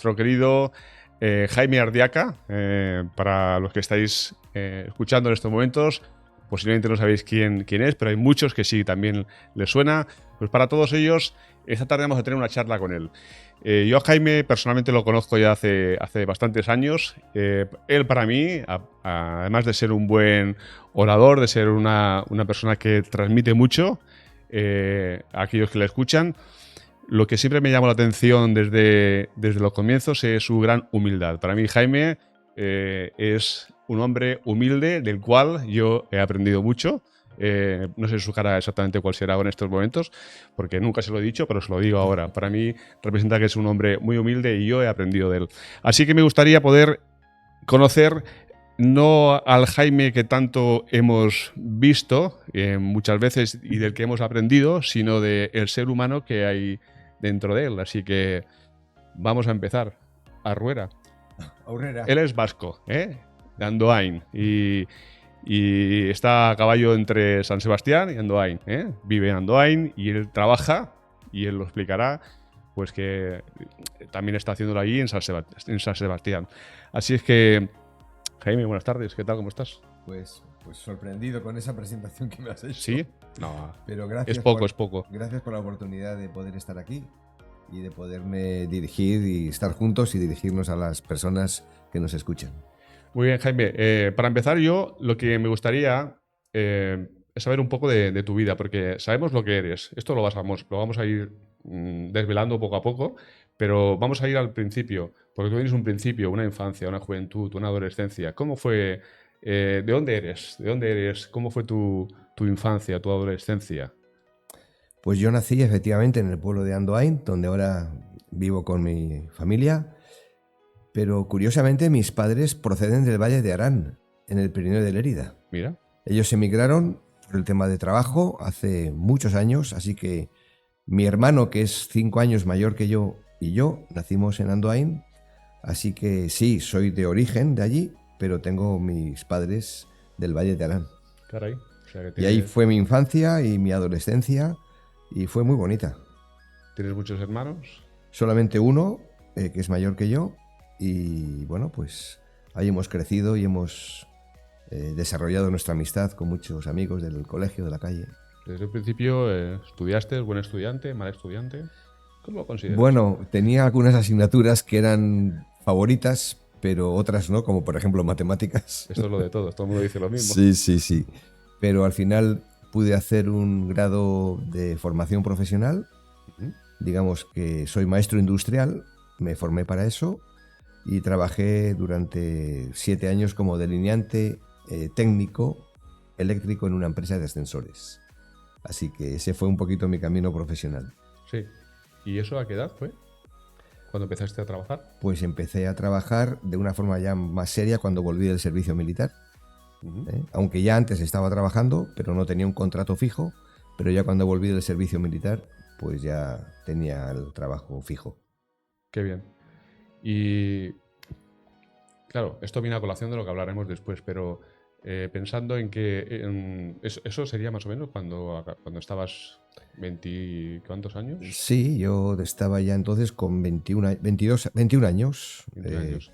nuestro querido Jaime Ardiaca. Para los que estáis escuchando en estos momentos, posiblemente no sabéis quién es, pero hay muchos que sí, también les suena. Pues para todos ellos, esta tarde vamos a tener una charla con él. Yo a Jaime personalmente lo conozco ya hace bastantes años. Él para mí, además de ser un buen orador, de ser una persona que transmite mucho a aquellos que le escuchan, lo que siempre me llamó la atención desde los comienzos es su gran humildad. Para mí Jaime es un hombre humilde del cual yo he aprendido mucho. No sé su cara exactamente cuál será en estos momentos, porque nunca se lo he dicho, pero se lo digo ahora. Para mí representa que es un hombre muy humilde y yo he aprendido de él. Así que me gustaría poder conocer no al Jaime que tanto hemos visto muchas veces y del que hemos aprendido, sino del ser humano que hay dentro de él. Así que vamos a empezar. Arruera. Aurrera. Él es vasco, de Andoain. Y está a caballo entre San Sebastián y Andoain. Vive en Andoain y él trabaja, y él lo explicará, pues que también está haciéndolo allí en San Sebastián. Así es que, Jaime, buenas tardes. ¿Qué tal? ¿Cómo estás? Pues sorprendido con esa presentación que me has hecho. ¿Sí? No, pero gracias. es poco. Gracias por la oportunidad de poder estar aquí y de poderme dirigir y estar juntos y dirigirnos a las personas que nos escuchan. Muy bien, Jaime. Para empezar, yo lo que me gustaría es saber un poco de tu vida, porque sabemos lo que eres. Esto lo vamos a ir desvelando poco a poco, pero vamos a ir al principio, porque tú tienes un principio, una infancia, una juventud, una adolescencia. ¿Cómo fue? ¿De dónde eres? ¿De dónde eres? ¿Cómo fue tu infancia, tu adolescencia? Pues yo nací efectivamente en el pueblo de Andoain, donde ahora vivo con mi familia, pero curiosamente mis padres proceden del Valle de Arán, en el Pirineo de Lérida. Mira. Ellos emigraron por el tema de trabajo hace muchos años, así que mi hermano, que es 5 años mayor que yo, y yo nacimos en Andoain, así que sí, soy de origen de allí, pero tengo mis padres del Valle de Arán. Caray. O sea, que Y ahí fue mi infancia y mi adolescencia, y fue muy bonita. ¿Tienes muchos hermanos? Solamente uno, que es mayor que yo, y bueno, pues ahí hemos crecido y hemos desarrollado nuestra amistad con muchos amigos del colegio, de la calle. Desde el principio, ¿estudiaste? ¿Buen estudiante? ¿Mal estudiante? ¿Cómo lo consideras? Bueno, tenía algunas asignaturas que eran favoritas, pero otras no, como por ejemplo matemáticas. Esto es lo de todo el mundo dice lo mismo. Sí. Pero al final pude hacer un grado de formación profesional. Digamos que soy maestro industrial, me formé para eso y trabajé durante 7 años como delineante técnico eléctrico en una empresa de ascensores. Así que ese fue un poquito mi camino profesional. Sí. ¿Y eso a qué edad fue? ¿Cuándo empezaste a trabajar? Pues empecé a trabajar de una forma ya más seria cuando volví del servicio militar. Aunque ya antes estaba trabajando, pero no tenía un contrato fijo, pero ya cuando volví del servicio militar, pues ya tenía el trabajo fijo. Qué bien. Y claro, esto viene a colación de lo que hablaremos después, pero pensando en que eso sería más o menos cuando estabas 20, ¿cuántos años? Sí, yo estaba ya entonces con 21 años, 21 años.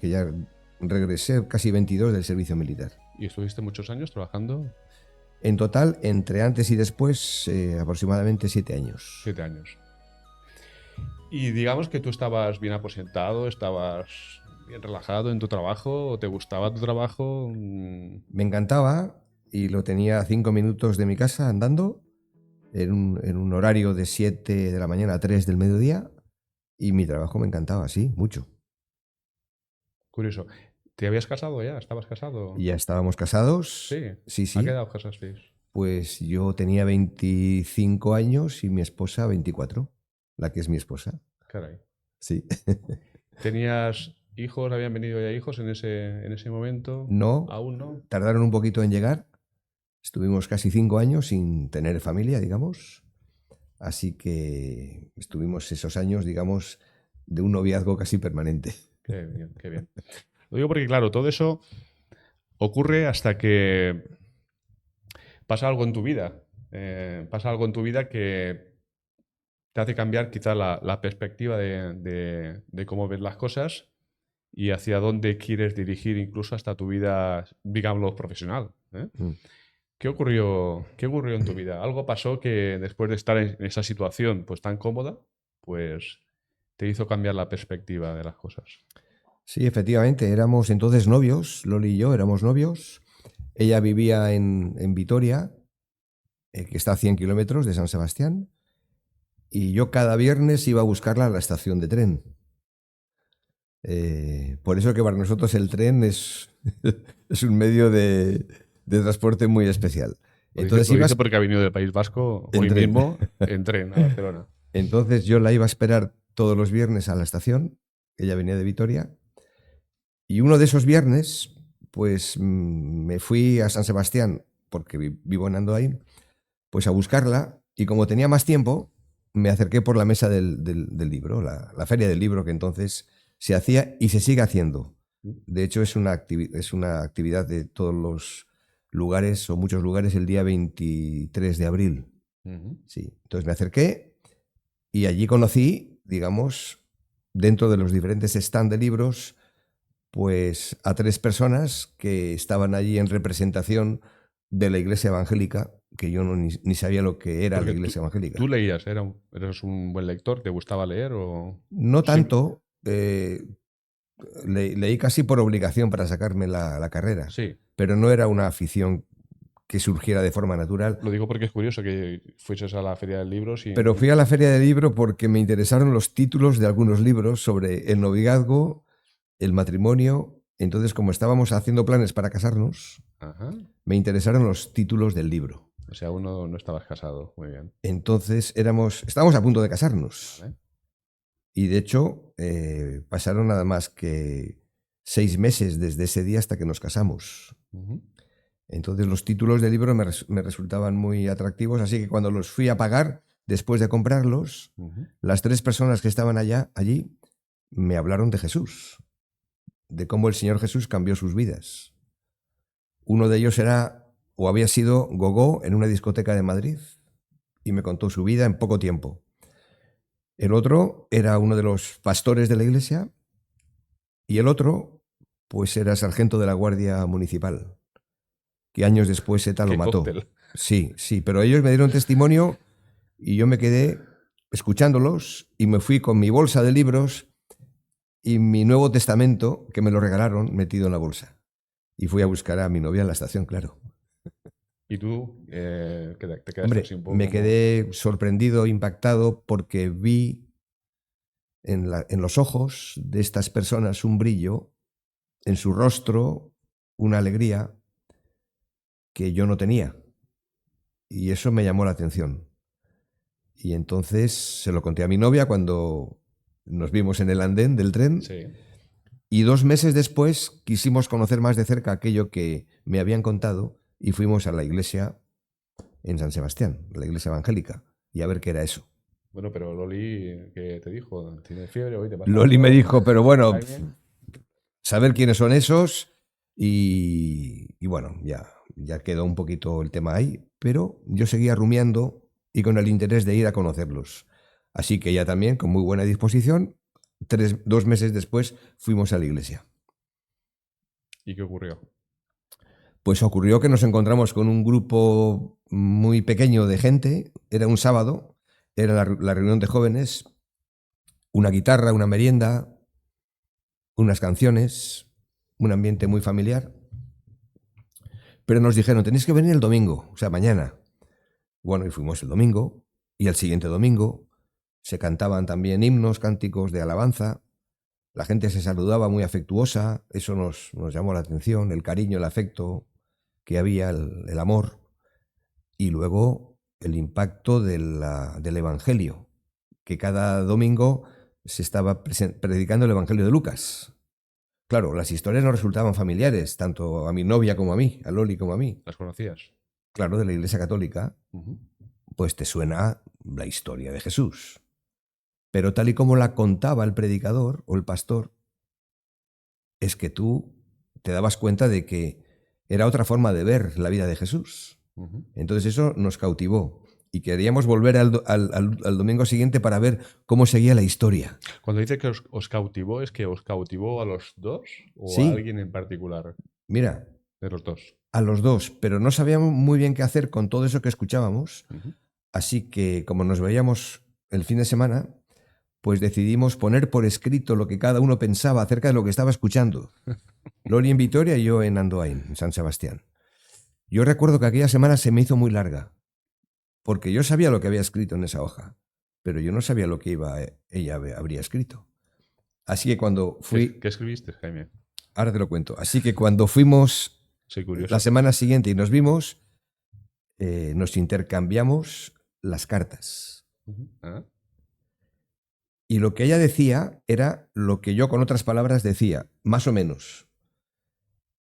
que ya regresé casi 22 del servicio militar. ¿Y estuviste muchos años trabajando? En total, entre antes y después, aproximadamente 7 años. 7 años. Y digamos que tú estabas bien aposentado, estabas bien relajado en tu trabajo, ¿o te gustaba tu trabajo? Me encantaba y lo tenía a 5 minutos de mi casa andando, en un horario de 7 de la mañana a 3 del mediodía, y mi trabajo me encantaba, sí, mucho. Curioso. ¿Te habías casado ya? ¿Estabas casado? Y ya estábamos casados. Sí. Sí. ¿A qué edad os casasteis? Pues yo tenía 25 años y mi esposa 24, la que es mi esposa. Caray. Sí. ¿Tenías hijos? ¿Habían venido ya hijos en ese momento? No, ¿Aún no? tardaron un poquito en llegar. Estuvimos casi 5 años sin tener familia, digamos. Así que estuvimos esos años, digamos, de un noviazgo casi permanente. Qué bien, qué bien. Lo digo porque, claro, todo eso ocurre hasta que pasa algo en tu vida. Pasa algo en tu vida que te hace cambiar quizá la perspectiva de cómo ves las cosas y hacia dónde quieres dirigir incluso hasta tu vida, digamos, profesional, ¿eh? Mm. ¿Qué ocurrió en tu vida? ¿Algo pasó que después de estar en esa situación pues tan cómoda, pues te hizo cambiar la perspectiva de las cosas? Sí, efectivamente, éramos entonces novios, Loli y yo éramos novios. Ella vivía en Vitoria, que está a 100 kilómetros de San Sebastián, y yo cada viernes iba a buscarla a la estación de tren. Por eso que para nosotros el tren es, es un medio de transporte muy especial. Entonces Lo dice ibas porque ha venido del País Vasco en hoy tren. mismo en tren a Barcelona. Entonces yo la iba a esperar todos los viernes a la estación, ella venía de Vitoria, y uno de esos viernes, pues me fui a San Sebastián, porque vivo en Andoain, pues a buscarla, y como tenía más tiempo, me acerqué por la mesa del libro, la feria del libro que entonces se hacía y se sigue haciendo. De hecho, es una actividad de todos los lugares o muchos lugares el día 23 de abril. Ujú. Sí. Entonces me acerqué y allí conocí, digamos, dentro de los diferentes stands de libros, pues a 3 personas que estaban allí en representación de la Iglesia Evangélica, que yo ni sabía lo que era la Porque Iglesia tú Evangélica. leías, ¿eres un buen lector? ¿Te gustaba leer No Sí, tanto, leí casi por obligación para sacarme la carrera, sí. pero no era una afición que surgiera de forma natural. Lo digo porque es curioso que fueses a la Feria del Libro Pero sin... fui a la feria de libro porque me interesaron los títulos de algunos libros sobre el noviazgo, el matrimonio. Entonces, como estábamos haciendo planes para casarnos, Ajá. me interesaron los títulos del libro. O sea, aún no estabas casado. Muy bien. Entonces estábamos a punto de casarnos. Vale. Y de hecho, pasaron nada más que 6 meses desde ese día hasta que nos casamos. Ujú. Entonces los títulos del libro me resultaban muy atractivos, así que cuando los fui a pagar, después de comprarlos, Ujú. las 3 personas que estaban allí me hablaron de Jesús, de cómo el Señor Jesús cambió sus vidas. Uno de ellos era o había sido gogó en una discoteca de Madrid y me contó su vida en poco tiempo. El otro era uno de los pastores de la iglesia y el otro, pues era sargento de la Guardia Municipal, que años después ETA lo Qué mató. cóctel. Sí, sí, pero ellos me dieron testimonio y yo me quedé escuchándolos y me fui con mi bolsa de libros y mi Nuevo Testamento, que me lo regalaron, metido en la bolsa. Y fui a buscar a mi novia en la estación, claro. Y tú te quedaste así Hombre, un poco me como... quedé sorprendido, impactado, porque vi en los ojos de estas personas un brillo, en su rostro una alegría que yo no tenía. Y eso me llamó la atención. Y entonces se lo conté a mi novia cuando nos vimos en el andén del tren. Sí. Y 2 meses después quisimos conocer más de cerca aquello que me habían contado y fuimos a la iglesia en San Sebastián, la iglesia evangélica, y a ver qué era eso. Bueno, pero Loli, ¿qué te dijo? ¿Tienes fiebre hoy? ¿Te pasa Loli me algo? dijo, pero bueno, Jaime. saber quiénes son esos y bueno, ya quedó un poquito el tema ahí, pero yo seguía rumiando y con el interés de ir a conocerlos. Así que ya también, con muy buena disposición, 2 meses después fuimos a la iglesia. ¿Y qué ocurrió? Pues ocurrió que nos encontramos con un grupo muy pequeño de gente, era un sábado, era la reunión de jóvenes, una guitarra, una merienda, unas canciones, un ambiente muy familiar. Pero nos dijeron, tenéis que venir el domingo, o sea, mañana. Bueno, y fuimos el domingo, y el siguiente domingo se cantaban también himnos, cánticos de alabanza, la gente se saludaba muy afectuosa, eso nos llamó la atención, el cariño, el afecto que había, el amor, y luego el impacto del Evangelio, que cada domingo se estaba predicando el Evangelio de Lucas. Claro, las historias nos resultaban familiares, tanto a mi novia como a mí, a Loli como a mí. ¿Las conocías? Claro, de la Iglesia Católica, Ujú. pues te suena la historia de Jesús. Pero tal y como la contaba el predicador o el pastor, es que tú te dabas cuenta de que era otra forma de ver la vida de Jesús. Ujú. Entonces eso nos cautivó. y queríamos volver al domingo siguiente para ver cómo seguía la historia. Cuando dice que os cautivó, ¿es que os cautivó a los dos o a Sí, alguien en particular mira, de los dos? a los dos, pero no sabíamos muy bien qué hacer con todo eso que escuchábamos, Ujú. así que como nos veíamos el fin de semana, pues decidimos poner por escrito lo que cada uno pensaba acerca de lo que estaba escuchando. Loli en Vitoria y yo en Andoain, en San Sebastián. Yo recuerdo que aquella semana se me hizo muy larga, porque yo sabía lo que había escrito en esa hoja, pero yo no sabía lo que ella habría escrito. Así que cuando fui, ¿Qué escribiste, Jaime? ahora te lo cuento, así que cuando fuimos Soy la curioso. semana siguiente y nos vimos, nos intercambiamos las cartas. Ujú. Ah, Y lo que ella decía era lo que yo con otras palabras decía, más o menos.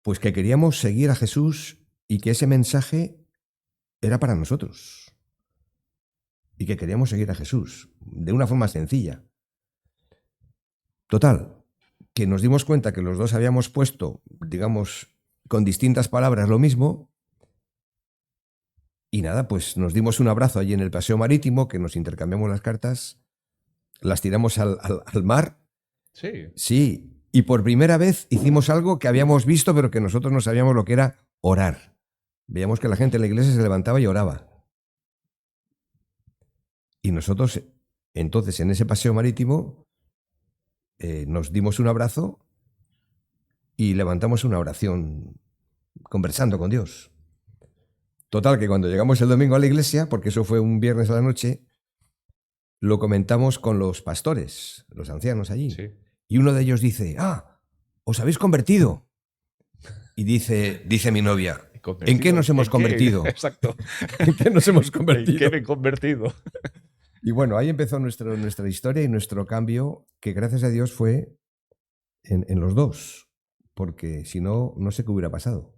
Pues que queríamos seguir a Jesús y que ese mensaje era para nosotros. Y que queríamos seguir a Jesús de una forma sencilla. Total, que nos dimos cuenta que los dos habíamos puesto, digamos, con distintas palabras lo mismo. Y nada, pues nos dimos un abrazo allí en el paseo marítimo, que nos intercambiamos las cartas, las tiramos al mar. sí. Sí, y por primera vez hicimos algo que habíamos visto, pero que nosotros no sabíamos lo que era orar. Veíamos que la gente en la iglesia se levantaba y oraba. Y nosotros, entonces, en ese paseo marítimo, nos dimos un abrazo y levantamos una oración conversando con Dios. Total, que cuando llegamos el domingo a la iglesia, porque eso fue un viernes a la noche, lo comentamos con los pastores, los ancianos allí. Sí. Y uno de ellos dice, os habéis convertido. Y dice mi novia, ¿en qué nos hemos ¿En qué? convertido? Exacto. ¿En qué nos hemos ¿En convertido? qué me he convertido? Y bueno, ahí empezó nuestra historia y nuestro cambio, que gracias a Dios fue en los dos, porque si no, no sé qué hubiera pasado.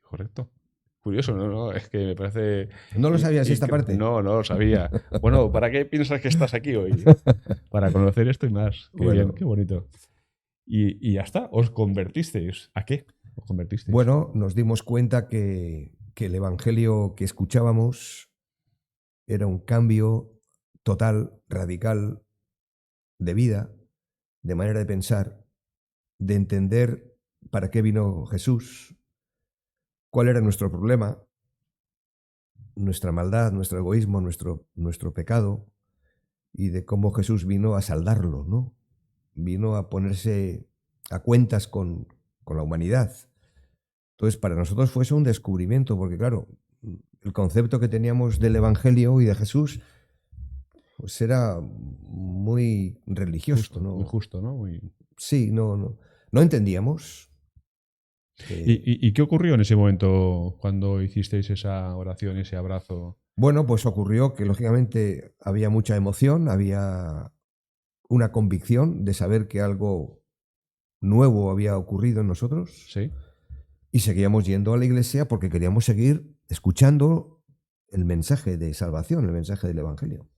Correcto. Curioso, no, es que me parece... ¿No lo sabías esta parte? No, no lo sabía. Bueno, ¿para qué piensas que estás aquí hoy? Para conocer esto y más. Qué Bueno. bien, qué bonito. Y ya está, os convertisteis. ¿A qué os convertisteis? Bueno, nos dimos cuenta que el evangelio que escuchábamos era un cambio total, radical de vida, de manera de pensar, de entender para qué vino Jesús, cuál era nuestro problema, nuestra maldad, nuestro egoísmo, nuestro pecado, y de cómo Jesús vino a saldarlo, ¿no? Vino a ponerse a cuentas con la humanidad. Entonces, para nosotros fue eso un descubrimiento, porque claro, el concepto que teníamos del Evangelio y de Jesús pues era muy religioso, Justo, ¿no? muy justo, ¿no? Sí, no entendíamos. ¿Y qué ocurrió en ese momento cuando hicisteis esa oración, ese abrazo? Bueno, pues ocurrió que lógicamente había mucha emoción, había una convicción de saber que algo nuevo había ocurrido en nosotros Sí. y seguíamos yendo a la iglesia porque queríamos seguir escuchando el mensaje de salvación, el mensaje del Evangelio.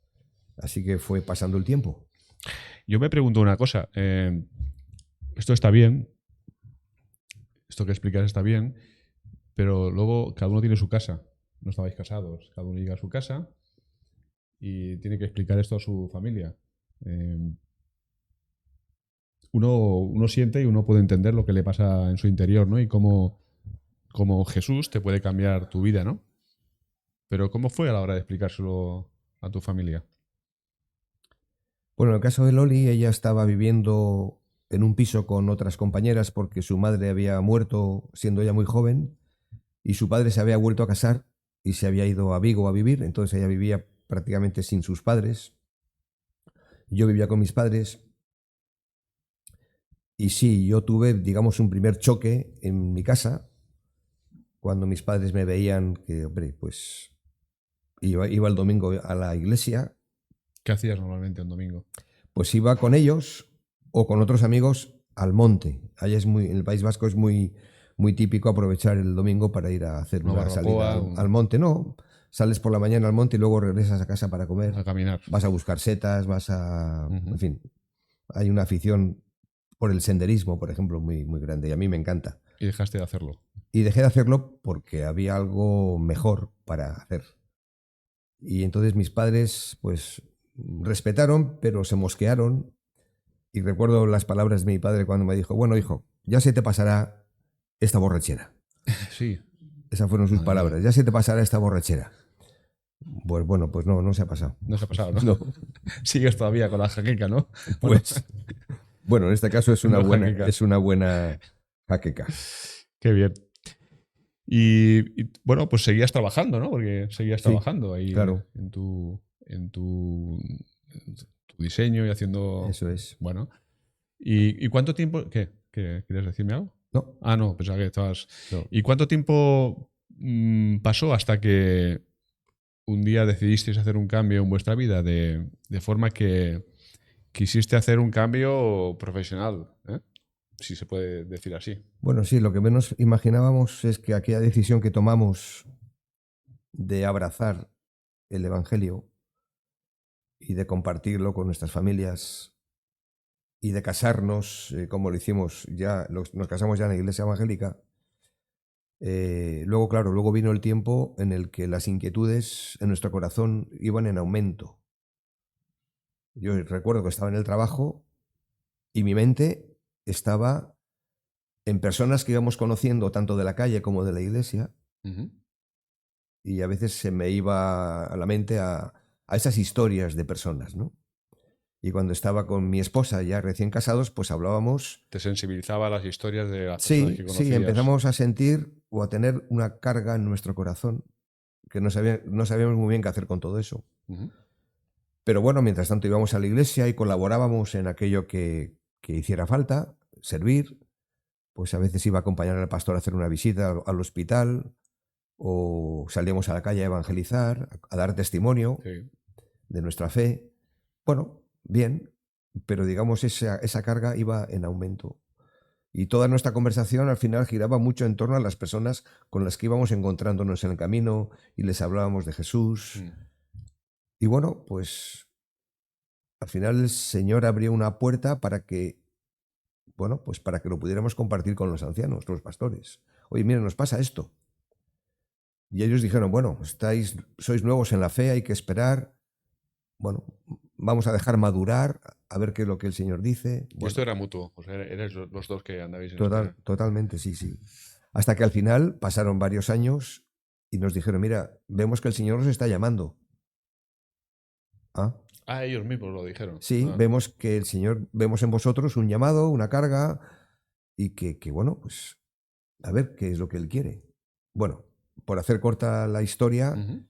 Así que fue pasando el tiempo. Yo me pregunto una cosa. Esto está bien. Esto que explicas está bien. Pero luego cada uno tiene su casa. No estabais casados. Cada uno llega a su casa y tiene que explicar esto a su familia. Uno siente y uno puede entender lo que le pasa en su interior, ¿no? Y cómo Jesús te puede cambiar tu vida, ¿no? Pero ¿cómo fue a la hora de explicárselo a tu familia? Bueno, en el caso de Loli, ella estaba viviendo en un piso con otras compañeras porque su madre había muerto siendo ella muy joven y su padre se había vuelto a casar y se había ido a Vigo a vivir, entonces ella vivía prácticamente sin sus padres. Yo vivía con mis padres y sí, yo tuve, digamos, un primer choque en mi casa cuando mis padres me veían que, hombre, pues iba el domingo a la iglesia. ¿Qué hacías normalmente un domingo? Pues iba con ellos o con otros amigos al monte. Allá en el País Vasco es muy típico aprovechar el domingo para ir a hacer Una una salida barbacoa, al monte. No, sales por la mañana al monte y luego regresas a casa para comer. a caminar. Vas a buscar setas, Ujú. en fin, hay una afición por el senderismo, por ejemplo, muy grande y a mí me encanta. Y dejaste de hacerlo. Y dejé de hacerlo porque había algo mejor para hacer. Y entonces mis padres, pues, respetaron, pero se mosquearon. Y recuerdo las palabras de mi padre cuando me dijo, bueno, hijo, ya se te pasará esta borrachera. Sí. Esas fueron sus Madre mía. palabras. Ya se te pasará esta borrachera. Pues bueno, pues no, no se ha pasado. No se ha pasado, ¿no? No, Sigues todavía con la jaqueca, ¿no? Bueno, pues, bueno, en este caso no jaqueca. es una buena jaqueca. Qué bien. Bueno, pues seguías trabajando, ¿no? Porque seguías Sí, trabajando ahí claro, en tu diseño y haciendo. eso es. Bueno. ¿Y cuánto tiempo? ¿Qué? ¿Quieres decirme algo? No, Ah, no, pensaba que estabas. no. ¿Y cuánto tiempo pasó hasta que un día decidisteis hacer un cambio en vuestra vida de forma que quisiste hacer un cambio profesional? Si se puede decir así. Bueno, sí, lo que menos imaginábamos es que aquella decisión que tomamos de abrazar el Evangelio y de compartirlo con nuestras familias y de casarnos, como lo hicimos ya, nos casamos ya en la iglesia evangélica. Luego, claro, luego vino el tiempo en el que las inquietudes en nuestro corazón iban en aumento. Yo recuerdo que estaba en el trabajo y mi mente estaba en personas que íbamos conociendo tanto de la calle como de la iglesia, Ujú. y a veces se me iba a la mente a esas historias de personas, ¿no? Y cuando estaba con mi esposa ya recién casados, pues hablábamos. Te sensibilizaba las historias de las personas Sí, que sí, conocías. empezamos a sentir o a tener una carga en nuestro corazón que no sabíamos muy bien qué hacer con todo eso. Ujú. Pero bueno, mientras tanto íbamos a la iglesia y colaborábamos en aquello que hiciera falta, servir. Pues a veces iba a acompañar al pastor a hacer una visita al hospital, o salíamos a la calle a evangelizar, a dar testimonio Sí. de nuestra fe. Bueno, bien, pero digamos esa carga iba en aumento. Y toda nuestra conversación al final giraba mucho en torno a las personas con las que íbamos encontrándonos en el camino y les hablábamos de Jesús. Mm. Y bueno, pues al final el Señor abrió una puerta para que, bueno, pues para que lo pudiéramos compartir con los ancianos, los pastores. Oye, mira, nos pasa esto. Y ellos dijeron, bueno, sois nuevos en la fe, hay que esperar. Bueno, vamos a dejar madurar, a ver qué es lo que el Señor dice. Y esto Bueno, era mutuo. O sea, eres los dos que andabais en este. totalmente, sí, sí. Hasta que al final pasaron varios años y nos dijeron, mira, vemos que el Señor nos está llamando. Ah, Ah, ellos mismos lo dijeron. sí, Ah. vemos que el Señor, vemos en vosotros un llamado, una carga, y que bueno, pues a ver qué es lo que Él quiere. Bueno, por hacer corta la historia, Ujú.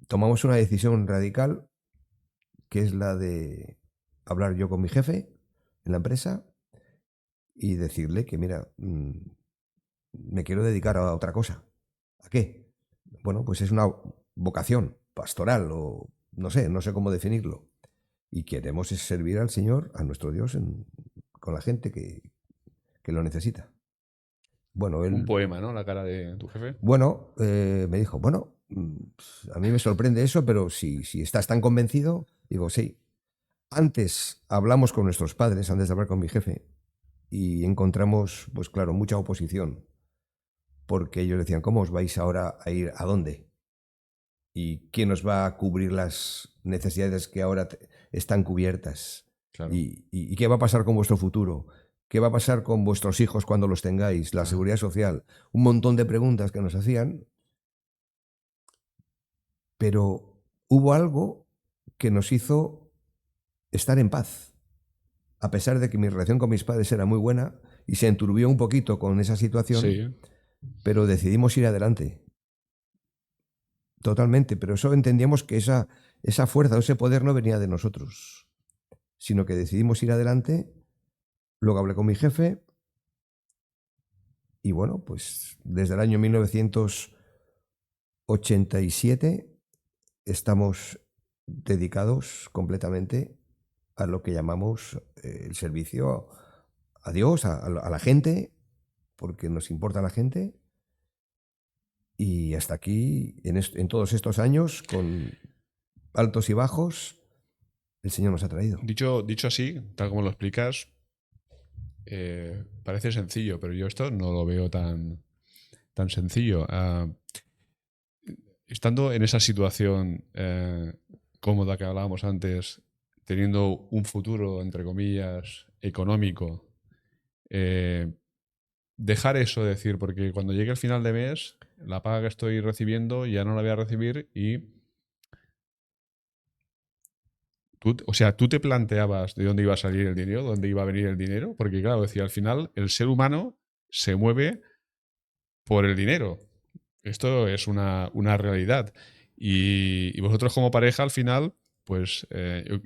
tomamos una decisión radical, que es la de hablar yo con mi jefe en la empresa y decirle que, mira, me quiero dedicar a otra cosa. ¿A qué? Bueno, pues es una vocación pastoral o no sé cómo definirlo. Y queremos es servir al Señor, a nuestro Dios, con la gente que lo necesita. Bueno, Un él, poema, ¿no? La cara de tu jefe. bueno, me dijo, bueno, a mí me sorprende eso, pero si estás tan convencido, digo, sí. Antes hablamos con nuestros padres, antes de hablar con mi jefe, y encontramos, pues claro, mucha oposición, porque ellos decían, ¿cómo os vais ahora a ir a dónde? ¿Y quién nos va a cubrir las necesidades que ahora están cubiertas? Claro. ¿Y qué va a pasar con vuestro futuro? ¿Qué va a pasar con vuestros hijos cuando los tengáis? La Ajá. seguridad social. Un montón de preguntas que nos hacían, pero hubo algo que nos hizo estar en paz. A pesar de que mi relación con mis padres era muy buena y se enturbió un poquito con esa situación, Sí. pero decidimos ir adelante. Totalmente, pero eso entendíamos que esa fuerza o ese poder no venía de nosotros, sino que decidimos ir adelante. Luego hablé con mi jefe y bueno, pues desde el año 1987 estamos dedicados completamente a lo que llamamos el servicio a Dios, a la gente, porque nos importa la gente. Y hasta aquí, en todos estos años, con altos y bajos, el Señor nos ha traído. Dicho así, tal como lo explicas, parece sencillo, pero yo esto no lo veo tan sencillo. estando en esa situación cómoda que hablábamos antes, teniendo un futuro, entre comillas, económico, dejar eso, decir, porque cuando llegue el final de mes, la paga que estoy recibiendo ya no la voy a recibir y tú te planteabas de dónde iba a salir el dinero, dónde iba a venir el dinero, porque claro, decía, al final el ser humano se mueve por el dinero. Esto es una realidad. Y vosotros como pareja, al final, pues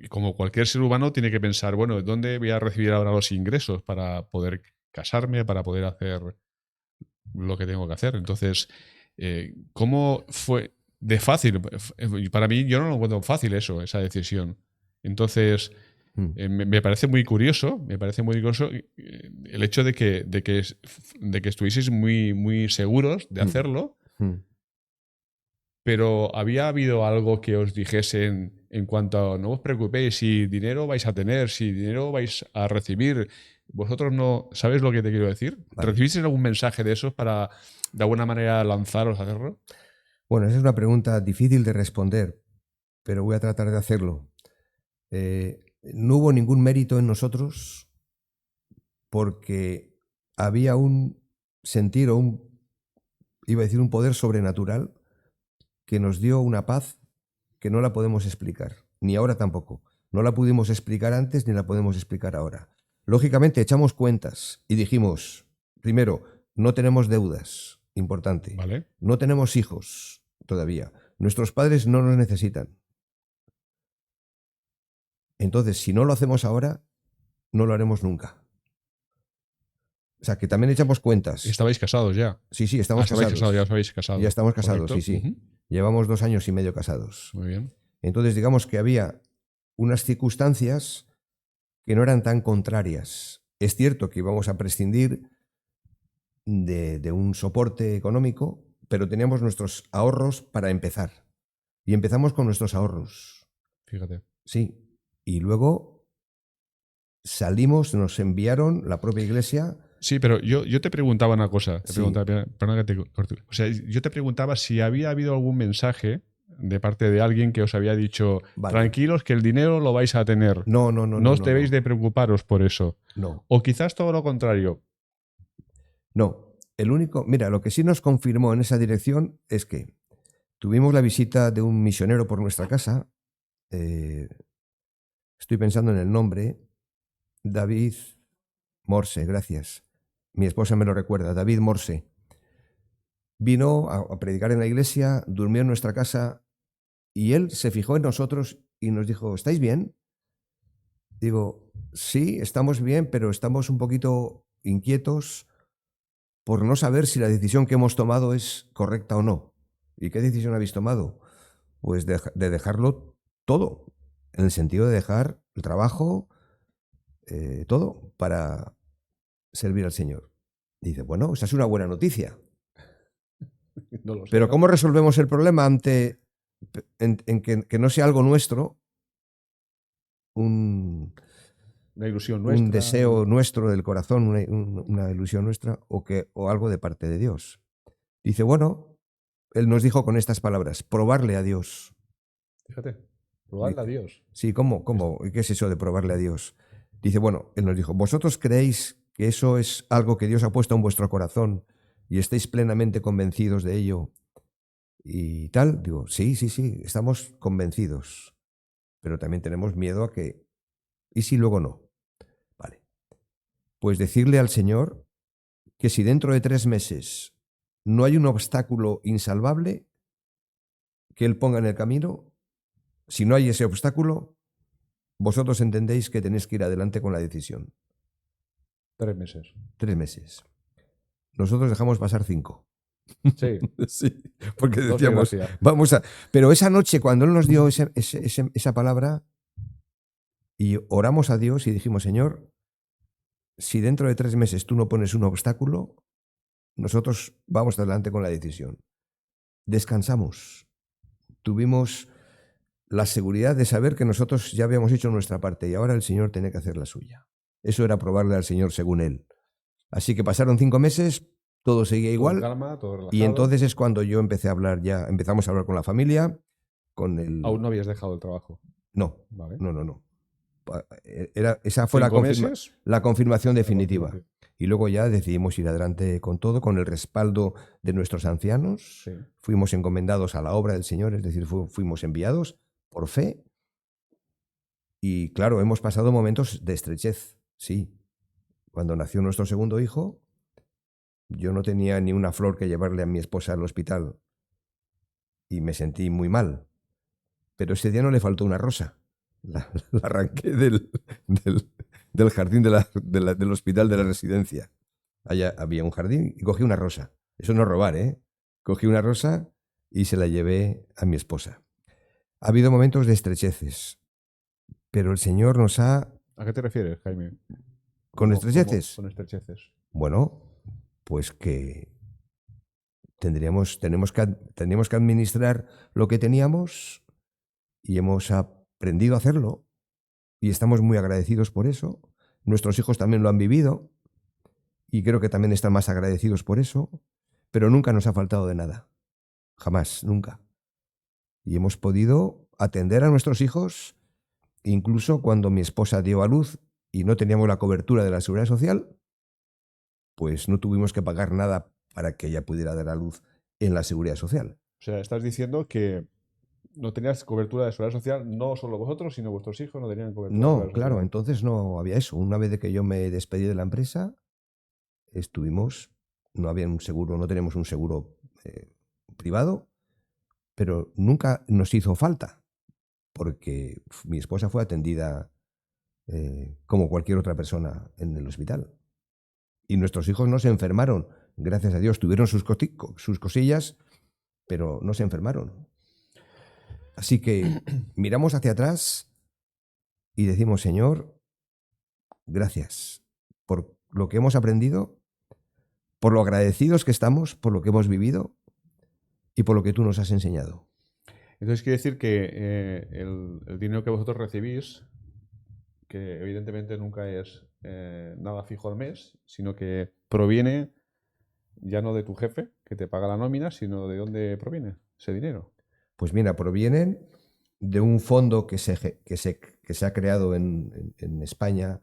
como cualquier ser humano, tiene que pensar, bueno, ¿dónde voy a recibir ahora los ingresos para poder casarme, para poder hacer lo que tengo que hacer? Entonces, ¿cómo fue de fácil? Para mí, yo no lo encuentro fácil eso, esa decisión. Entonces, me parece muy curioso, el hecho de que estuvieseis muy, muy seguros de hacerlo, pero ¿había habido algo que os dijesen en cuanto a no os preocupéis si dinero vais a tener, si dinero vais a recibir? Vosotros no, ¿sabéis lo que te quiero decir? Vale. ¿Recibisteis algún mensaje de esos para de alguna manera lanzaros a hacerlo? Bueno, esa es una pregunta difícil de responder, pero voy a tratar de hacerlo. No hubo ningún mérito en nosotros porque había un sentir o iba a decir, un poder sobrenatural que nos dio una paz que no la podemos explicar, ni ahora tampoco. No la pudimos explicar antes ni la podemos explicar ahora. Lógicamente echamos cuentas y dijimos, primero, no tenemos deudas, importante. ¿Vale? No tenemos hijos todavía. Nuestros padres no nos necesitan. Entonces, si no lo hacemos ahora, no lo haremos nunca. O sea, que también echamos cuentas. ¿Estabais casados ya? Sí, sí, estamos estabais casados. casados, ya os habéis casado. Ya estamos casados, ¿Correcto? sí, sí. Llevamos 2 años y medio casados. Muy bien. Entonces, digamos que había unas circunstancias que no eran tan contrarias. Es cierto que íbamos a prescindir de un soporte económico, pero teníamos nuestros ahorros para empezar. Y empezamos con nuestros ahorros. Fíjate. Sí. Y luego salimos, nos enviaron la propia iglesia. Sí, pero yo te preguntaba una cosa. Sí. Perdona que te corte. O sea, yo te preguntaba si había habido algún mensaje de parte de alguien que os había dicho, Vale. tranquilos que el dinero lo vais a tener. No os debéis de preocuparos por eso. No. O quizás todo lo contrario. No. Mira, lo que sí nos confirmó en esa dirección es que tuvimos la visita de un misionero por nuestra casa. Estoy pensando en el nombre. David Morse, gracias. Mi esposa me lo recuerda, David Morse. Vino a predicar en la iglesia, durmió en nuestra casa y él se fijó en nosotros y nos dijo, ¿estáis bien? Digo, sí, estamos bien, pero estamos un poquito inquietos por no saber si la decisión que hemos tomado es correcta o no. ¿Y qué decisión habéis tomado? Pues de dejarlo todo, en el sentido de dejar el trabajo, todo, para servir al Señor. Dice, bueno, esa es una buena noticia. No lo sé, Pero ¿no? ¿cómo resolvemos el problema en que no sea algo nuestro, Una ilusión nuestra. un deseo nuestro del corazón, una ilusión nuestra, o algo de parte de Dios? Dice, bueno, él nos dijo con estas palabras, probarle a Dios. Fíjate, probarle a Dios. Sí, ¿cómo? ¿Y qué es eso de probarle a Dios? Dice, bueno, él nos dijo, ¿vosotros creéis que eso es algo que Dios ha puesto en vuestro corazón y estáis plenamente convencidos de ello y tal? Digo, sí, estamos convencidos, pero también tenemos miedo a que, ¿y si luego no? Vale. Pues decirle al Señor que si dentro de 3 meses no hay un obstáculo insalvable que Él ponga en el camino, si no hay ese obstáculo, vosotros entendéis que tenéis que ir adelante con la decisión. 3 meses. 3 meses. Nosotros dejamos pasar 5. Sí. Sí, porque Dos decíamos, de gracia. vamos a... Pero esa noche, cuando Él nos dio esa palabra y oramos a Dios y dijimos, Señor, si dentro de 3 meses tú no pones un obstáculo, nosotros vamos adelante con la decisión. Descansamos. Tuvimos la seguridad de saber que nosotros ya habíamos hecho nuestra parte y ahora el Señor tenía que hacer la suya. Eso era probarle al Señor según Él. Así que pasaron 5 meses todo seguía Todo en igual. calma, todo relajado. Y entonces es cuando yo empecé a hablar ya, empezamos a hablar con la familia, con el... Aún no habías dejado el trabajo. No, Vale. no. Esa fue 5 meses. la confirmación La definitiva. confirmación. Y luego ya decidimos ir adelante con todo, con el respaldo de nuestros ancianos. Sí. Fuimos encomendados a la obra del Señor, es decir, fuimos enviados por fe. Y claro, hemos pasado momentos de estrechez, sí. Cuando nació nuestro segundo hijo, yo no tenía ni una flor que llevarle a mi esposa al hospital y me sentí muy mal. Pero ese día no le faltó una rosa. La arranqué del jardín del hospital de la residencia. Allá había un jardín y cogí una rosa. Eso no es robar, ¿eh? Cogí una rosa y se la llevé a mi esposa. Ha habido momentos de estrecheces, pero el Señor nos ha... ¿A qué te refieres, Jaime? ¿Con estrecheces? Con estrecheces. Bueno, pues que teníamos que administrar lo que teníamos y hemos aprendido a hacerlo y estamos muy agradecidos por eso. Nuestros hijos también lo han vivido y creo que también están más agradecidos por eso, pero nunca nos ha faltado de nada. Jamás, nunca. Y hemos podido atender a nuestros hijos, incluso cuando mi esposa dio a luz y no teníamos la cobertura de la Seguridad Social, pues no tuvimos que pagar nada para que ella pudiera dar a luz en la Seguridad Social. O sea, estás diciendo que no tenías cobertura de seguridad social, no solo vosotros, sino vuestros hijos no tenían cobertura de No, seguridad claro, social. entonces no había eso. Una vez de que yo me despedí de la empresa, no había un seguro, no tenemos un seguro privado, pero nunca nos hizo falta, porque mi esposa fue atendida como cualquier otra persona en el hospital. Y nuestros hijos no se enfermaron, gracias a Dios, tuvieron sus cosillas, pero no se enfermaron. Así que miramos hacia atrás y decimos, Señor, gracias por lo que hemos aprendido, por lo agradecidos que estamos, por lo que hemos vivido y por lo que tú nos has enseñado. Entonces quiere decir que el dinero que vosotros recibís, que evidentemente nunca es nada fijo al mes, sino que proviene ya no de tu jefe, que te paga la nómina, sino de dónde proviene ese dinero. Pues mira, provienen de un fondo que se ha creado en España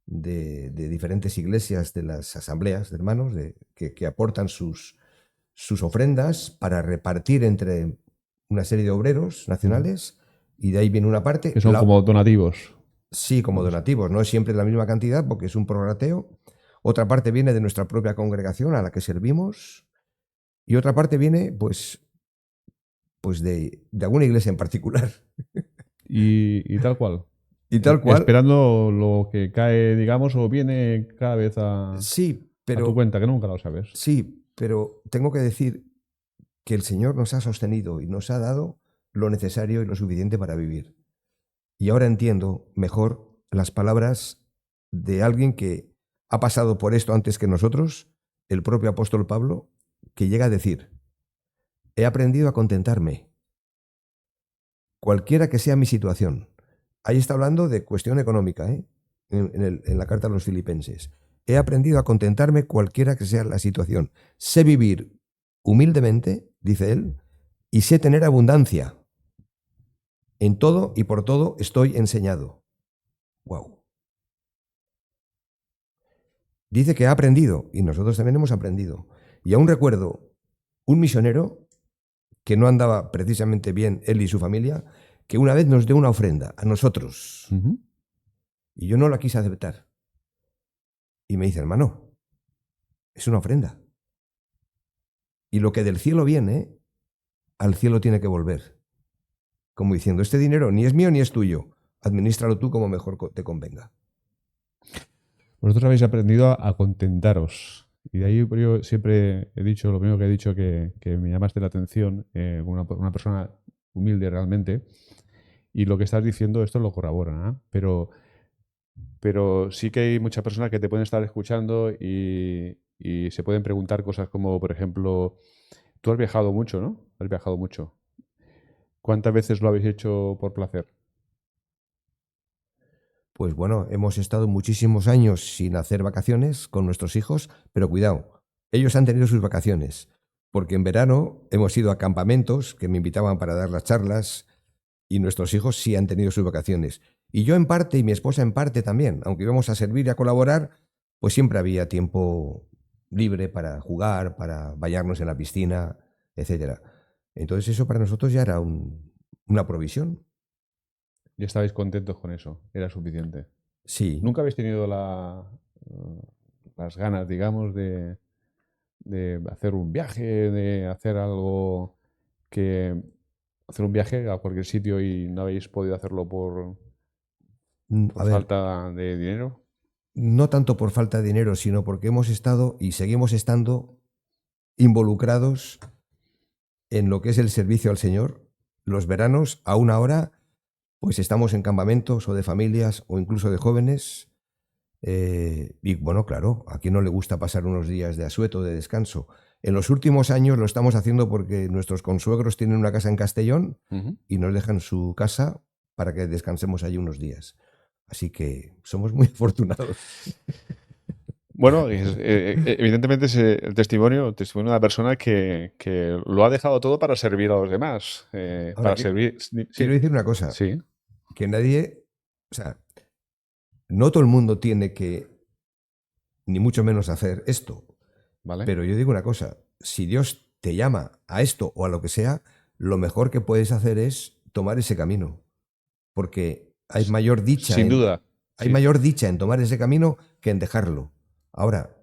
de diferentes iglesias de las asambleas de hermanos que aportan sus ofrendas para repartir entre una serie de obreros nacionales y de ahí viene una parte. Que son como donativos. Sí, como donativos, no es siempre la misma cantidad porque es un prorrateo. Otra parte viene de nuestra propia congregación a la que servimos y otra parte viene pues de alguna iglesia en particular. Y tal cual. Y tal cual. Esperando lo que cae, digamos, o viene cada vez a Sí, tu cuenta, que nunca lo sabes. Sí, pero tengo que decir que el Señor nos ha sostenido y nos ha dado lo necesario y lo suficiente para vivir. Y ahora entiendo mejor las palabras de alguien que ha pasado por esto antes que nosotros, el propio apóstol Pablo, que llega a decir, he aprendido a contentarme, cualquiera que sea mi situación. Ahí está hablando de cuestión económica, ¿eh? En la carta a los filipenses. He aprendido a contentarme cualquiera que sea la situación. Sé vivir humildemente, dice él, y sé tener abundancia. En todo y por todo estoy enseñado. ¡Wow! Dice que ha aprendido, y nosotros también hemos aprendido. Y aún recuerdo un misionero que no andaba precisamente bien él y su familia, que una vez nos dio una ofrenda a nosotros. Y yo no la quise aceptar. Y me dice, hermano, es una ofrenda. Y lo que del cielo viene, al cielo tiene que volver. Como diciendo, este dinero ni es mío ni es tuyo. Administralo tú como mejor te convenga. Vosotros habéis aprendido a contentaros. Y de ahí yo siempre he dicho, lo primero que he dicho que me llamaste la atención, una persona humilde realmente. Y lo que estás diciendo, esto lo corrobora, ¿eh? Pero sí que hay muchas personas que te pueden estar escuchando y se pueden preguntar cosas como, por ejemplo, tú has viajado mucho, ¿no? Has viajado mucho. ¿Cuántas veces lo habéis hecho por placer? Pues bueno, hemos estado muchísimos años sin hacer vacaciones con nuestros hijos, pero cuidado, Ellos han tenido sus vacaciones, porque en verano hemos ido a campamentos que me invitaban para dar las charlas y nuestros hijos sí han tenido sus vacaciones. Y yo en parte y mi esposa en parte también, aunque íbamos a servir y a colaborar, pues siempre había tiempo libre para jugar, para bañarnos en la piscina, etcétera. Entonces eso para nosotros ya era una provisión. Y estabais contentos con eso, era suficiente. Sí. ¿Nunca habéis tenido las ganas, digamos, de hacer un viaje, de hacer algo que... hacer un viaje a cualquier sitio y no habéis podido hacerlo A por ver, falta de dinero? no tanto por falta de dinero, sino porque hemos estado y seguimos estando involucrados en lo que es el servicio al Señor. Los veranos, a una hora, pues estamos en campamentos o de familias o incluso de jóvenes. Y bueno, claro, a quien no le gusta pasar unos días de asueto, de descanso. En los últimos años lo estamos haciendo porque nuestros consuegros tienen una casa en Castellón Ujú. y nos dejan su casa para que descansemos allí unos días. Así que somos muy afortunados. Bueno, evidentemente es el testimonio de una persona que lo ha dejado todo para servir a los demás. Ahora, Para servir. quiero Sí, decir una cosa, sí, que nadie, o sea, no todo el mundo tiene que, ni mucho menos hacer esto. vale. Pero yo digo una cosa, si Dios te llama a esto o a lo que sea, lo mejor que puedes hacer es tomar ese camino, porque S- Sin duda, hay sí. mayor dicha en tomar ese camino que en dejarlo. Ahora,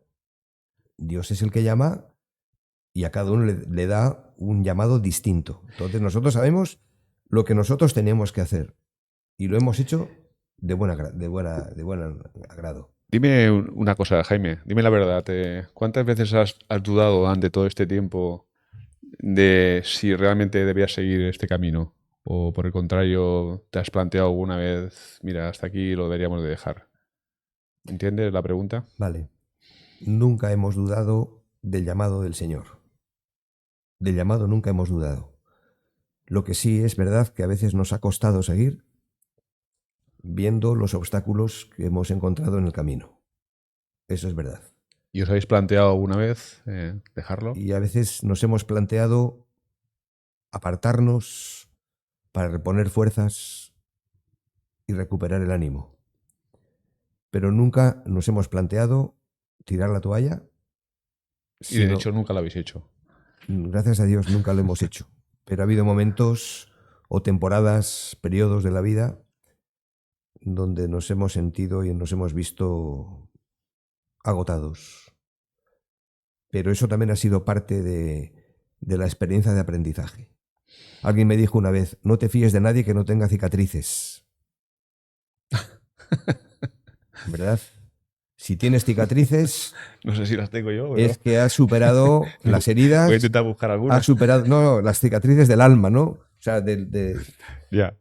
Dios es el que llama y a cada uno le da un llamado distinto. Entonces nosotros sabemos lo que nosotros tenemos que hacer y lo hemos hecho de buen agrado. Dime una cosa, Jaime, dime la verdad. ¿Cuántas veces has dudado ante todo este tiempo de si realmente debías seguir este camino? O por el contrario, ¿te has planteado alguna vez, mira, hasta aquí lo deberíamos de dejar? ¿Entiendes la pregunta? Vale. Nunca hemos dudado del llamado del Señor. Del llamado nunca hemos dudado. Lo que sí es verdad que a veces nos ha costado seguir viendo los obstáculos que hemos encontrado en el camino. Eso es verdad. ¿Y os habéis planteado alguna vez dejarlo? Y a veces nos hemos planteado apartarnos para reponer fuerzas y recuperar el ánimo. Pero nunca nos hemos planteado tirar la toalla, Y de sino, hecho nunca lo habéis hecho. gracias a Dios, nunca lo hemos hecho. Pero ha habido momentos o temporadas, periodos de la vida donde nos hemos sentido y nos hemos visto agotados. Pero eso también ha sido parte de la experiencia de aprendizaje. Alguien me dijo una vez, no te fíes de nadie que no tenga cicatrices. ¿Verdad? Si tienes cicatrices, No sé si las tengo yo, pero es que has superado las voy a heridas, intentar buscar has alguna. superado, no, las cicatrices del alma, ¿no? O sea, Ya.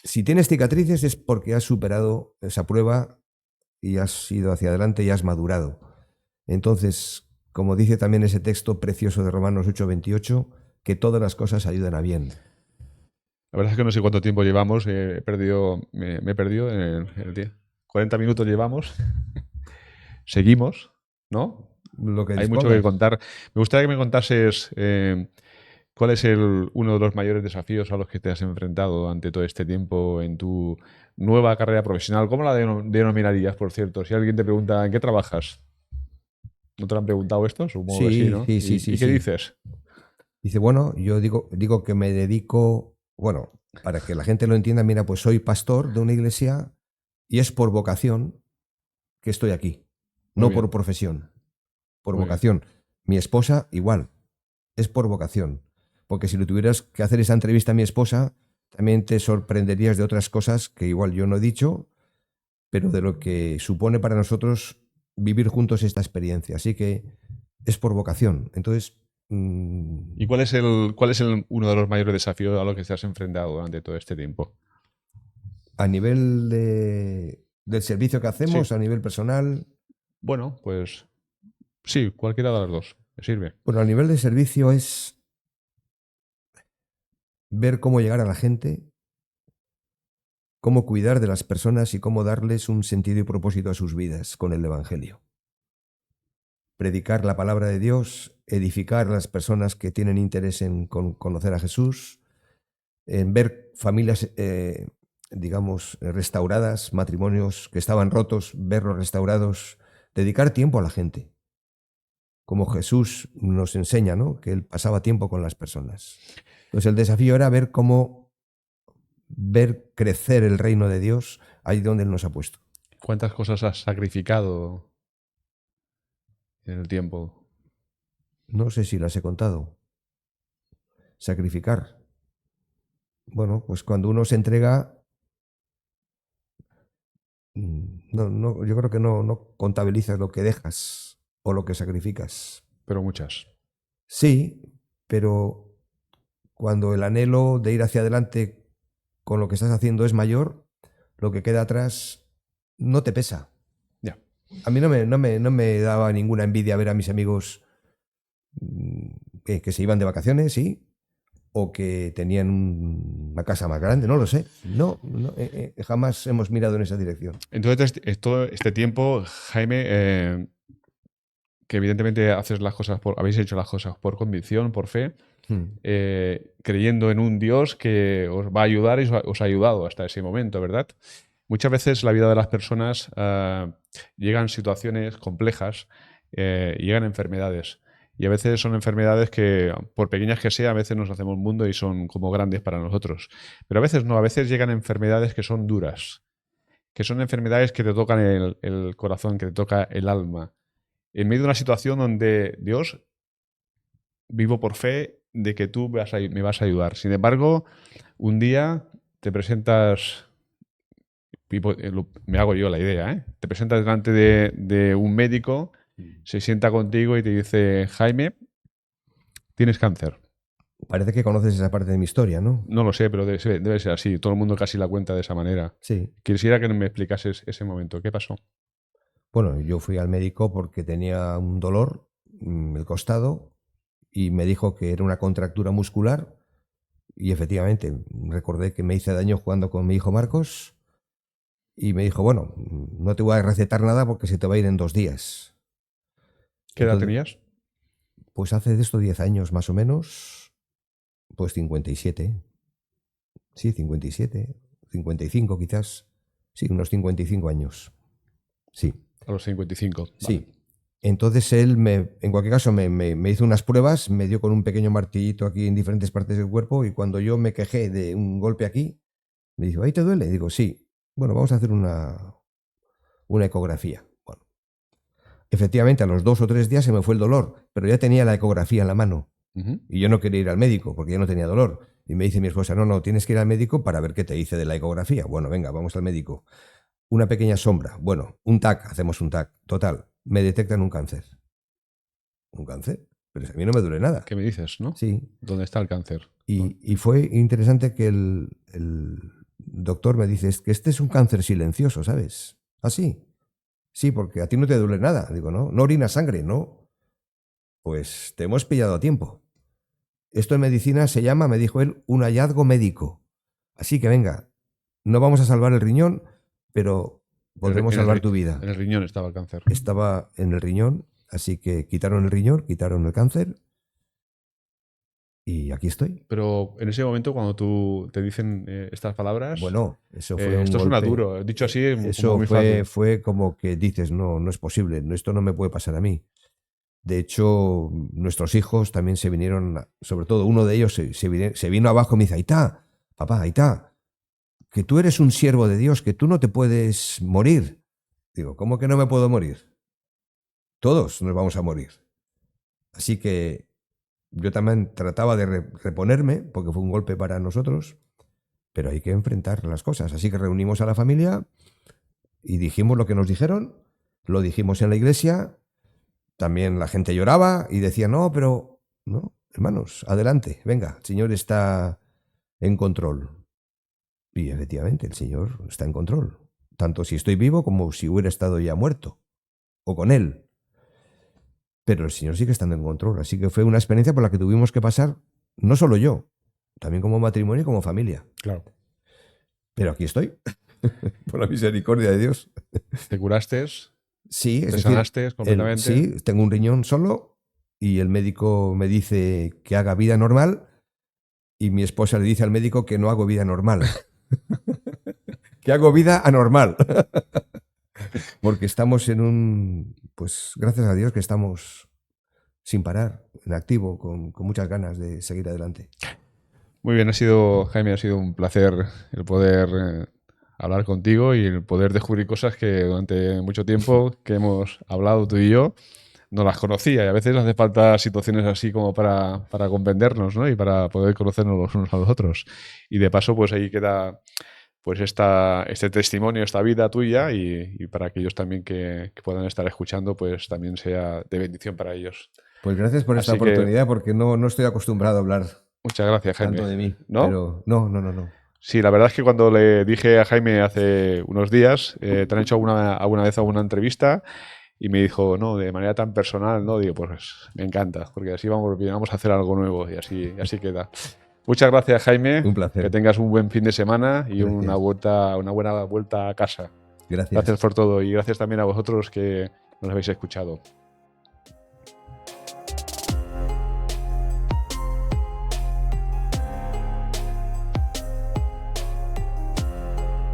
si tienes cicatrices es porque has superado esa prueba y has ido hacia adelante y has madurado. Entonces, como dice también ese texto precioso de Romanos 8:28, que todas las cosas ayudan a bien. La verdad es que no sé cuánto tiempo llevamos. Me he perdido en el día. 40 minutos llevamos. Seguimos, ¿no? Lo que Hay mucho que dispongas. contar. Me gustaría que me contases cuál es uno de los mayores desafíos a los que te has enfrentado ante todo este tiempo en tu nueva carrera profesional. ¿Cómo la denominarías, por cierto? Si alguien te pregunta, ¿en qué trabajas? ¿No te lo han preguntado esto? Supongo que sí, Sí, ¿no? sí, sí, ¿Y sí, qué sí. dices? Dice, bueno, yo digo que me dedico, bueno, para que la gente lo entienda, mira, pues soy pastor de una iglesia y es por vocación que estoy aquí, Muy no por bien, profesión, por muy bien. vocación. Mi esposa igual, es por vocación. Porque si le tuvieras que hacer esa entrevista a mi esposa, también te sorprenderías de otras cosas que igual yo no he dicho, pero de lo que supone para nosotros vivir juntos esta experiencia. Así que es por vocación. Entonces, ¿Y uno de los mayores desafíos a los que te has enfrentado durante todo este tiempo? a nivel del servicio que Sí. hacemos, a nivel personal, Bueno, pues sí, cualquiera de las dos. Me sirve. bueno, a nivel de servicio es ver cómo llegar a la gente, cómo cuidar de las personas y cómo darles un sentido y propósito a sus vidas con el Evangelio. predicar la palabra de Dios, edificar a las personas que tienen interés en conocer a Jesús, en ver familias, digamos, restauradas, matrimonios que estaban rotos, verlos restaurados, dedicar tiempo a la gente, como Jesús nos enseña, ¿no? Que él pasaba tiempo con las personas. Entonces el desafío era ver crecer el reino de Dios ahí donde él nos ha puesto. ¿Cuántas cosas has sacrificado en el tiempo? No sé si las he contado. Sacrificar. Bueno, pues cuando uno se entrega, yo creo que no contabilizas lo que dejas o lo que sacrificas. Pero muchas. Sí, pero cuando el anhelo de ir hacia adelante con lo que estás haciendo es mayor, lo que queda atrás no te pesa. Ya. A mí no me daba ninguna envidia ver a mis amigos que se iban de vacaciones, sí, o que tenían una casa más grande, no lo sé. Jamás hemos mirado en esa dirección. Entonces, todo este tiempo, Jaime, que evidentemente habéis hecho las cosas por convicción, por fe, creyendo en un Dios que os va a ayudar y os ha ayudado hasta ese momento, ¿verdad? Muchas veces la vida de las personas llegan situaciones complejas, llegan enfermedades. Y a veces son enfermedades que, por pequeñas que sean, a veces nos hacemos mundo y son como grandes para nosotros. Pero a veces no, a veces llegan enfermedades que son duras, que son enfermedades que te tocan el corazón, que te toca el alma. En medio de una situación donde Dios, vivo por fe de que tú me vas a ayudar. Sin embargo, un día te presentas, me hago yo la idea, ¿eh? Te presentas delante de un médico, se sienta contigo y te dice, Jaime, tienes cáncer. Parece que conoces esa parte de mi historia, ¿no? No lo sé, pero debe ser así. Todo el mundo casi la cuenta de esa manera. Sí. Quisiera que me explicases ese momento. ¿Qué pasó? Bueno, yo fui al médico porque tenía un dolor en el costado y me dijo que era una contractura muscular y efectivamente recordé que me hice daño jugando con mi hijo Marcos y me dijo, bueno, no te voy a recetar nada porque se te va a ir en 2 días. ¿Qué edad Entonces, tenías? pues hace de esto 10 años más o menos, pues 57. Sí, 57, 55 quizás. Sí, unos 55 años. Sí. A los 55. Sí. Vale. Entonces él, en cualquier caso, me hizo unas pruebas, me dio con un pequeño martillito aquí en diferentes partes del cuerpo y cuando yo me quejé de un golpe aquí, me dijo, ¿ahí te duele? Digo, sí. Bueno, vamos a hacer una ecografía. Bueno, efectivamente, a los 2 o 3 días se me fue el dolor, pero ya tenía la ecografía en la mano y yo no quería ir al médico porque ya no tenía dolor. Y me dice mi esposa, no, tienes que ir al médico para ver qué te dice de la ecografía. Bueno, venga, vamos al médico. Una pequeña sombra. Bueno, un TAC, hacemos un TAC. Total, me detectan un cáncer. ¿Un cáncer? Pero a mí no me duele nada. ¿Qué me dices, no? Sí. ¿Dónde está el cáncer? Y fue interesante que el doctor me dice, es que este es un cáncer silencioso, ¿sabes? ¿Ah, sí? Sí, porque a ti no te duele nada. Digo, no orinas sangre, ¿no? Pues te hemos pillado a tiempo. Esto en medicina se llama, me dijo él, un hallazgo médico. Así que venga, no vamos a salvar el riñón, pero podremos salvar tu vida. En el riñón estaba el cáncer. Estaba en el riñón, así que quitaron el riñón, quitaron el cáncer y aquí estoy. Pero en ese momento, cuando te dicen estas palabras, bueno, eso fue un esto golpe. Suena duro. Dicho así, eso como muy fácil. fue como que dices, no es posible, esto no me puede pasar a mí. De hecho, nuestros hijos también se vinieron, sobre todo uno de ellos se vino abajo y me dice, Aitá, papá, Aitá, que tú eres un siervo de Dios, que tú no te puedes morir. Digo, ¿cómo que no me puedo morir? Todos nos vamos a morir. Así que yo también trataba de reponerme, porque fue un golpe para nosotros, pero hay que enfrentar las cosas. Así que reunimos a la familia y dijimos lo que nos dijeron, lo dijimos en la iglesia, también la gente lloraba y decía, no, hermanos, adelante, venga, el Señor está en control. Y efectivamente, el Señor está en control, tanto si estoy vivo como si hubiera estado ya muerto, o con Él. Pero el Señor sigue estando en control, así que fue una experiencia por la que tuvimos que pasar, no solo yo, también como matrimonio y como familia. Claro. Pero aquí estoy, por la misericordia de Dios. Te curaste Sí, es Te decir, sanaste completamente. sí, tengo un riñón solo y el médico me dice que haga vida normal y mi esposa le dice al médico que no hago vida normal, que hago vida anormal. Porque estamos en pues gracias a Dios que estamos sin parar, en activo, con muchas ganas de seguir adelante. Muy bien, Jaime, ha sido un placer el poder hablar contigo y el poder descubrir cosas que durante mucho tiempo que hemos hablado tú y yo no las conocía, y a veces hace falta situaciones así como para comprendernos, ¿no? Y para poder conocernos los unos a los otros. Y de paso, pues ahí queda pues este testimonio, esta vida tuya, y para aquellos también que puedan estar escuchando, pues también sea de bendición para ellos. Pues gracias por esta Así que oportunidad, porque no estoy acostumbrado a hablar muchas gracias, tanto Jaime. de mí. ¿No? Pero no. Sí, la verdad es que cuando le dije a Jaime hace unos días, ¿te han hecho alguna vez alguna entrevista? Y me dijo, no, de manera tan personal, ¿no? Digo, pues me encanta, porque así vamos a hacer algo nuevo y así queda. Muchas gracias, Jaime. Un Que placer. tengas un buen fin de semana y Gracias. una buena vuelta a casa. Gracias. Gracias por todo y gracias también a vosotros que nos habéis escuchado.